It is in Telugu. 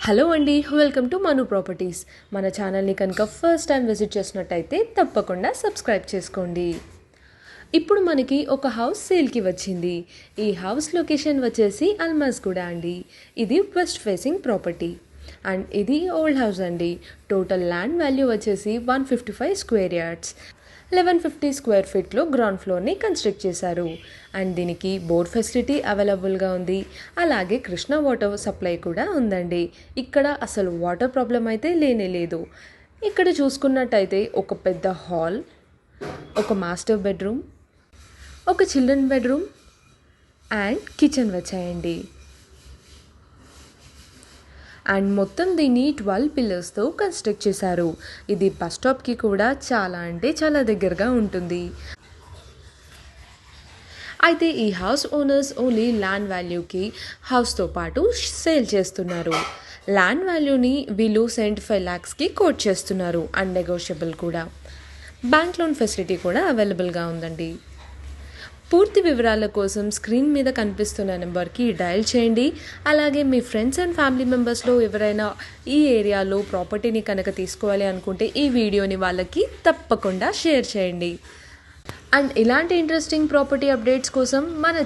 హలో అండి, వెల్కమ్ టు మను ప్రాపర్టీస్. మన ఛానల్ని కనుక ఫస్ట్ టైం విజిట్ చేసినట్టయితే తప్పకుండా సబ్స్క్రైబ్ చేసుకోండి. ఇప్పుడు మనకి ఒక హౌస్ సేల్కి వచ్చింది. ఈ హౌస్ లొకేషన్ వచ్చేసి అల్మాస్గూడ అండి. ఇది వెస్ట్ ఫేసింగ్ ప్రాపర్టీ అండ్ ఇది ఓల్డ్ హౌస్ అండి. టోటల్ ల్యాండ్ వాల్యూ వచ్చేసి 155 స్క్వేర్ యార్డ్స్, 1150 స్క్వేర్ ఫీట్లో గ్రౌండ్ ఫ్లోర్ని కన్స్ట్రక్ట్ చేశారు. అండ్ దీనికి బోర్ ఫెసిలిటీ అవైలబుల్గా ఉంది. అలాగే కృష్ణా వాటర్ సప్లై కూడా ఉందండి. ఇక్కడ అసలు వాటర్ ప్రాబ్లం అయితే లేనే లేదు. ఇక్కడ చూసుకున్నట్టయితే ఒక పెద్ద హాల్, ఒక మాస్టర్ బెడ్రూమ్, ఒక చిల్డ్రన్ బెడ్రూమ్ అండ్ కిచెన్ వచ్చాయండి. అండ్ మొత్తం దీన్ని 12 పిల్లర్స్తో కన్స్ట్రక్ట్ చేశారు. ఇది బస్ స్టాప్కి కూడా చాలా దగ్గరగా ఉంటుంది. అయితే ఈ హౌస్ ఓనర్స్ ఓన్లీ ల్యాండ్ వాల్యూకి హౌస్తో పాటు సేల్ చేస్తున్నారు. ల్యాండ్ వాల్యూని వీళ్ళు 75 lakhsకి కోట్ చేస్తున్నారు. అండ్ నెగోషియబుల్ కూడా. బ్యాంక్ లోన్ ఫెసిలిటీ కూడా అవైలబుల్గా ఉందండి. పూర్తి వివరాల కోసం స్క్రీన్ మీద కనిపిస్తున్న నెంబర్కి డయల్ చేయండి. అలాగే మీ ఫ్రెండ్స్ అండ్ ఫ్యామిలీ మెంబర్స్లో ఎవరైనా ఈ ఏరియాలో ప్రాపర్టీని కనుక తీసుకోవాలి అనుకుంటే ఈ వీడియోని వాళ్ళకి తప్పకుండా షేర్ చేయండి. అండ్ ఇలాంటి ఇంట్రెస్టింగ్ ప్రాపర్టీ అప్డేట్స్ కోసం మన